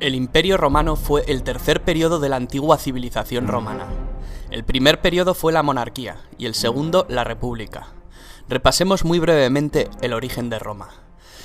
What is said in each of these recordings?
El Imperio Romano fue el tercer periodo de la antigua civilización romana. El primer periodo fue la monarquía y el segundo la república. Repasemos muy brevemente el origen de Roma.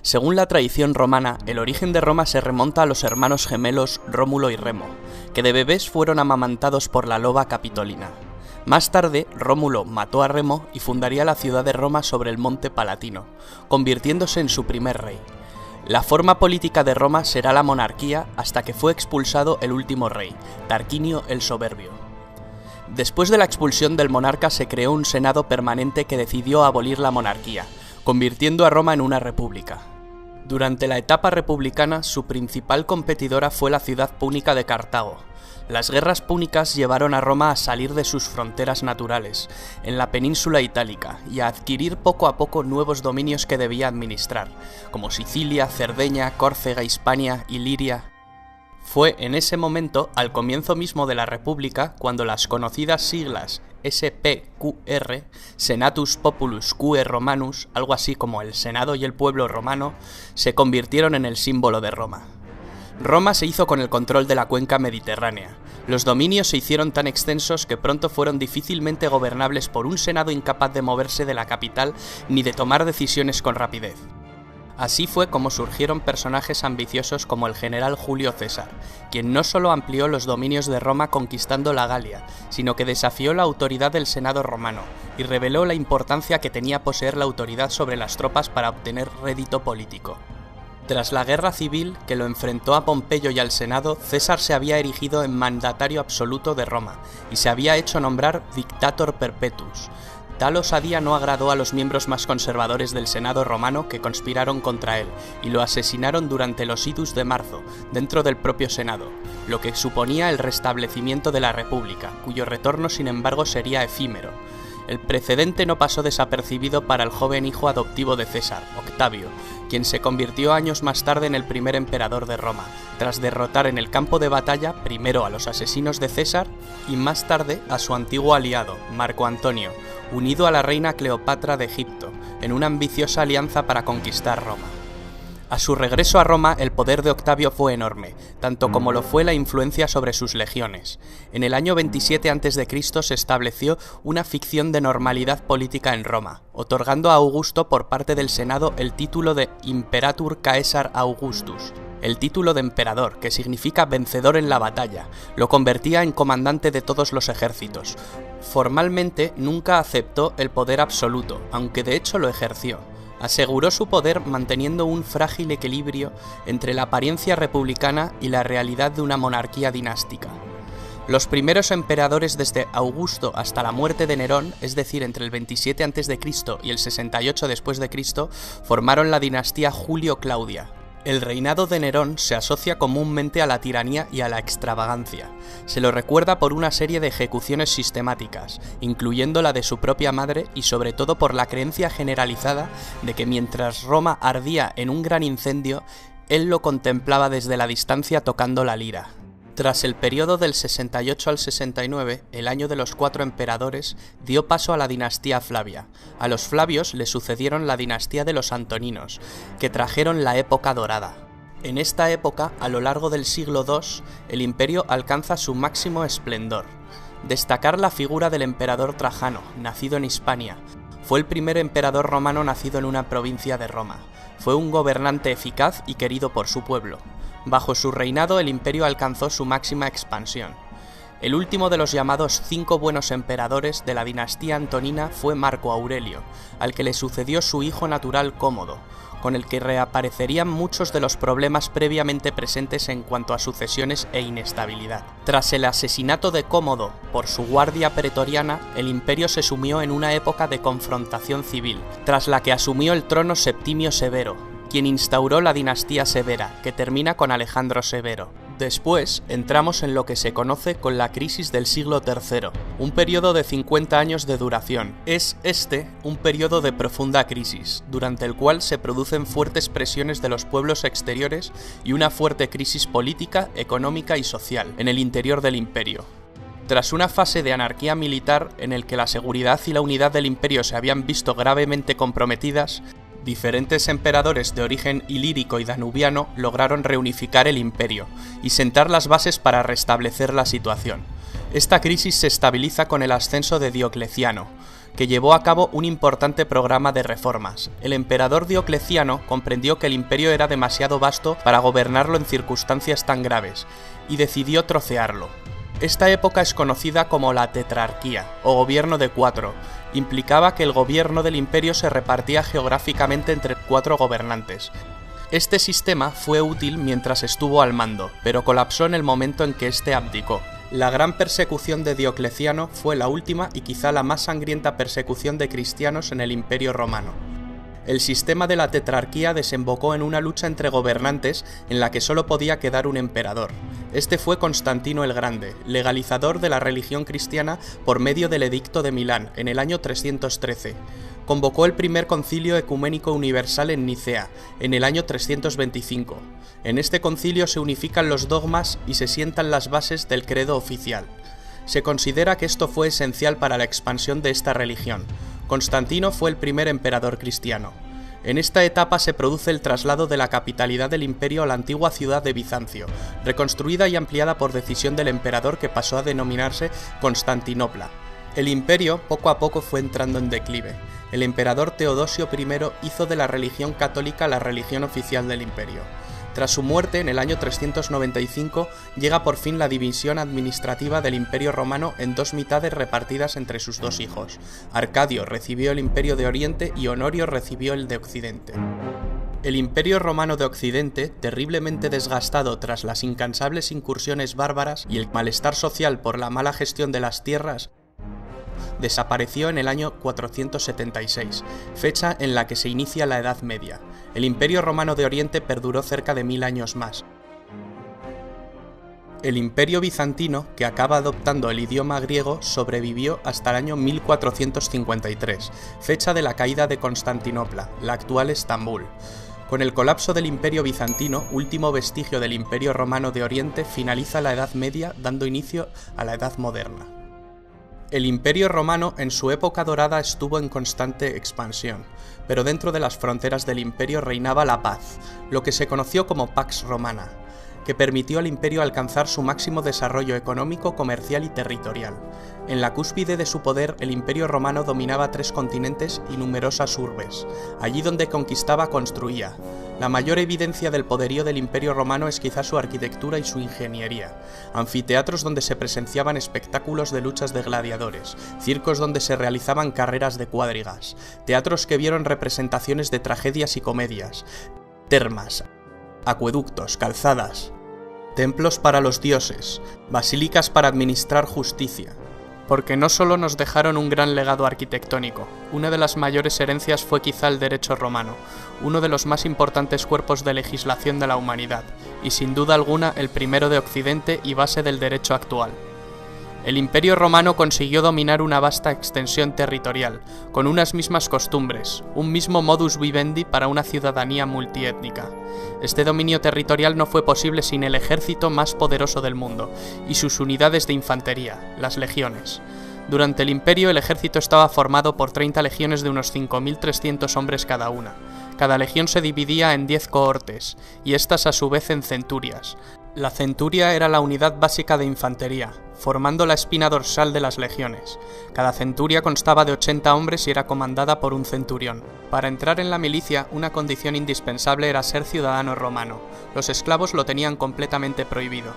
Según la tradición romana, el origen de Roma se remonta a los hermanos gemelos Rómulo y Remo, que de bebés fueron amamantados por la loba Capitolina. Más tarde, Rómulo mató a Remo y fundaría la ciudad de Roma sobre el monte Palatino, convirtiéndose en su primer rey. La forma política de Roma será la monarquía hasta que fue expulsado el último rey, Tarquinio el Soberbio. Después de la expulsión del monarca se creó un senado permanente que decidió abolir la monarquía, convirtiendo a Roma en una república. Durante la etapa republicana, su principal competidora fue la ciudad púnica de Cartago. Las guerras púnicas llevaron a Roma a salir de sus fronteras naturales, en la península itálica, y a adquirir poco a poco nuevos dominios que debía administrar, como Sicilia, Cerdeña, Córcega, Hispania y Liria. Fue en ese momento, al comienzo mismo de la República, cuando las conocidas siglas SPQR, Senatus Populus Quae Romanus, algo así como el Senado y el pueblo romano, se convirtieron en el símbolo de Roma. Roma se hizo con el control de la cuenca mediterránea. Los dominios se hicieron tan extensos que pronto fueron difícilmente gobernables por un senado incapaz de moverse de la capital ni de tomar decisiones con rapidez. Así fue como surgieron personajes ambiciosos como el general Julio César, quien no solo amplió los dominios de Roma conquistando la Galia, sino que desafió la autoridad del Senado romano y reveló la importancia que tenía poseer la autoridad sobre las tropas para obtener rédito político. Tras la guerra civil que lo enfrentó a Pompeyo y al Senado, César se había erigido en mandatario absoluto de Roma y se había hecho nombrar Dictator Perpetuus. Tal osadía no agradó a los miembros más conservadores del Senado romano que conspiraron contra él y lo asesinaron durante los idus de marzo, dentro del propio Senado, lo que suponía el restablecimiento de la República, cuyo retorno sin embargo sería efímero. El precedente no pasó desapercibido para el joven hijo adoptivo de César, Octavio, quien se convirtió años más tarde en el primer emperador de Roma, tras derrotar en el campo de batalla primero a los asesinos de César y más tarde a su antiguo aliado, Marco Antonio, unido a la reina Cleopatra de Egipto, en una ambiciosa alianza para conquistar Roma. A su regreso a Roma, el poder de Octavio fue enorme, tanto como lo fue la influencia sobre sus legiones. En el año 27 a.C. se estableció una ficción de normalidad política en Roma, otorgando a Augusto por parte del Senado el título de Imperator Caesar Augustus. El título de emperador, que significa vencedor en la batalla, lo convertía en comandante de todos los ejércitos. Formalmente nunca aceptó el poder absoluto, aunque de hecho lo ejerció. Aseguró su poder manteniendo un frágil equilibrio entre la apariencia republicana y la realidad de una monarquía dinástica. Los primeros emperadores desde Augusto hasta la muerte de Nerón, es decir, entre el 27 a.C. y el 68 después de Cristo, formaron la dinastía Julio-Claudia. El reinado de Nerón se asocia comúnmente a la tiranía y a la extravagancia. Se lo recuerda por una serie de ejecuciones sistemáticas, incluyendo la de su propia madre y sobre todo por la creencia generalizada de que mientras Roma ardía en un gran incendio, él lo contemplaba desde la distancia tocando la lira. Tras el periodo del 68 al 69, el año de los 4 emperadores, dio paso a la dinastía Flavia. A los Flavios le sucedieron la dinastía de los Antoninos, que trajeron la época dorada. En esta época, a lo largo del siglo II, el imperio alcanza su máximo esplendor. Destacar la figura del emperador Trajano, nacido en Hispania. Fue el primer emperador romano nacido en una provincia de Roma. Fue un gobernante eficaz y querido por su pueblo. Bajo su reinado el imperio alcanzó su máxima expansión. El último de los llamados 5 buenos emperadores de la dinastía antonina fue Marco Aurelio, al que le sucedió su hijo natural Cómodo, con el que reaparecerían muchos de los problemas previamente presentes en cuanto a sucesiones e inestabilidad. Tras el asesinato de Cómodo por su guardia pretoriana, el imperio se sumió en una época de confrontación civil, tras la que asumió el trono Septimio Severo, quien instauró la dinastía Severa, que termina con Alejandro Severo. Después, entramos en lo que se conoce con la crisis del siglo III, un periodo de 50 años de duración. Es un periodo de profunda crisis, durante el cual se producen fuertes presiones de los pueblos exteriores y una fuerte crisis política, económica y social en el interior del imperio. Tras una fase de anarquía militar en el que la seguridad y la unidad del imperio se habían visto gravemente comprometidas, Diferentes emperadores de origen ilírico y danubiano lograron reunificar el imperio y sentar las bases para restablecer la situación. Esta crisis se estabiliza con el ascenso de Diocleciano, que llevó a cabo un importante programa de reformas. El emperador Diocleciano comprendió que el imperio era demasiado vasto para gobernarlo en circunstancias tan graves, y decidió trocearlo. Esta época es conocida como la tetrarquía, o gobierno de 4. Implicaba que el gobierno del imperio se repartía geográficamente entre 4 gobernantes. Este sistema fue útil mientras estuvo al mando, pero colapsó en el momento en que éste abdicó. La gran persecución de Diocleciano fue la última y quizá la más sangrienta persecución de cristianos en el Imperio Romano. El sistema de la tetrarquía desembocó en una lucha entre gobernantes en la que solo podía quedar un emperador. Este fue Constantino el Grande, legalizador de la religión cristiana por medio del Edicto de Milán en el año 313. Convocó el primer concilio ecuménico universal en Nicea, en el año 325. En este concilio se unifican los dogmas y se sientan las bases del credo oficial. Se considera que esto fue esencial para la expansión de esta religión. Constantino fue el primer emperador cristiano. En esta etapa se produce el traslado de la capitalidad del imperio a la antigua ciudad de Bizancio, reconstruida y ampliada por decisión del emperador que pasó a denominarse Constantinopla. El imperio poco a poco fue entrando en declive. El emperador Teodosio I hizo de la religión católica la religión oficial del imperio. Tras su muerte, en el año 395, llega por fin la división administrativa del Imperio Romano en 2 mitades repartidas entre sus 2 hijos. Arcadio recibió el Imperio de Oriente y Honorio recibió el de Occidente. El Imperio Romano de Occidente, terriblemente desgastado tras las incansables incursiones bárbaras y el malestar social por la mala gestión de las tierras, desapareció en el año 476, fecha en la que se inicia la Edad Media. El Imperio Romano de Oriente perduró cerca de 1000 años más. El Imperio Bizantino, que acaba adoptando el idioma griego, sobrevivió hasta el año 1453, fecha de la caída de Constantinopla, la actual Estambul. Con el colapso del Imperio Bizantino, último vestigio del Imperio Romano de Oriente, finaliza la Edad Media, dando inicio a la Edad Moderna. El Imperio Romano en su época dorada estuvo en constante expansión, pero dentro de las fronteras del imperio reinaba la paz, lo que se conoció como Pax Romana, que permitió al imperio alcanzar su máximo desarrollo económico, comercial y territorial. En la cúspide de su poder, el Imperio Romano dominaba 3 continentes y numerosas urbes. Allí donde conquistaba, construía. La mayor evidencia del poderío del Imperio Romano es quizá su arquitectura y su ingeniería. Anfiteatros donde se presenciaban espectáculos de luchas de gladiadores, circos donde se realizaban carreras de cuadrigas, teatros que vieron representaciones de tragedias y comedias, termas, acueductos, calzadas, templos para los dioses, basílicas para administrar justicia. Porque no solo nos dejaron un gran legado arquitectónico, una de las mayores herencias fue quizá el derecho romano, uno de los más importantes cuerpos de legislación de la humanidad, y sin duda alguna el primero de Occidente y base del derecho actual. El Imperio Romano consiguió dominar una vasta extensión territorial, con unas mismas costumbres, un mismo modus vivendi para una ciudadanía multiétnica. Este dominio territorial no fue posible sin el ejército más poderoso del mundo, y sus unidades de infantería, las legiones. Durante el Imperio el ejército estaba formado por 30 legiones de unos 5.300 hombres cada una. Cada legión se dividía en 10 cohortes, y estas a su vez en centurias. La centuria era la unidad básica de infantería, formando la espina dorsal de las legiones. Cada centuria constaba de 80 hombres y era comandada por un centurión. Para entrar en la milicia, una condición indispensable era ser ciudadano romano. Los esclavos lo tenían completamente prohibido.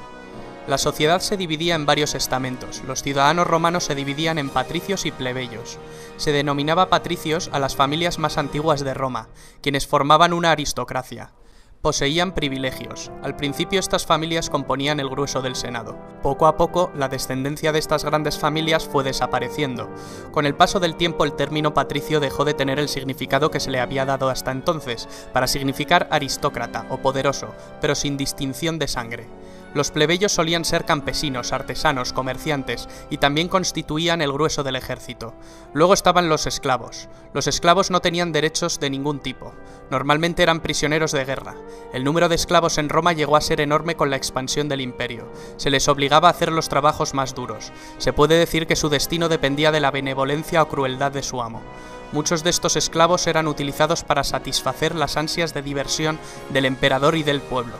La sociedad se dividía en varios estamentos. Los ciudadanos romanos se dividían en patricios y plebeyos. Se denominaba patricios a las familias más antiguas de Roma, quienes formaban una aristocracia. Poseían privilegios. Al principio estas familias componían el grueso del Senado. Poco a poco, la descendencia de estas grandes familias fue desapareciendo. Con el paso del tiempo, el término patricio dejó de tener el significado que se le había dado hasta entonces, para significar aristócrata o poderoso, pero sin distinción de sangre. Los plebeyos solían ser campesinos, artesanos, comerciantes y también constituían el grueso del ejército. Luego estaban los esclavos. Los esclavos no tenían derechos de ningún tipo. Normalmente eran prisioneros de guerra. El número de esclavos en Roma llegó a ser enorme con la expansión del imperio. Se les obligaba a hacer los trabajos más duros. Se puede decir que su destino dependía de la benevolencia o crueldad de su amo. Muchos de estos esclavos eran utilizados para satisfacer las ansias de diversión del emperador y del pueblo.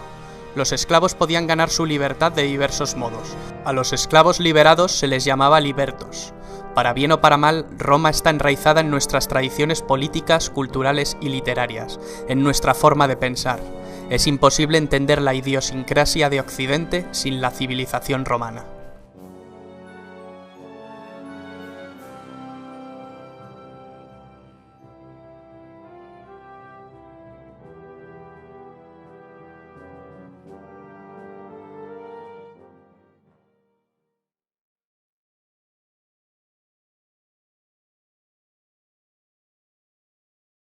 Los esclavos podían ganar su libertad de diversos modos. A los esclavos liberados se les llamaba libertos. Para bien o para mal, Roma está enraizada en nuestras tradiciones políticas, culturales y literarias, en nuestra forma de pensar. Es imposible entender la idiosincrasia de Occidente sin la civilización romana.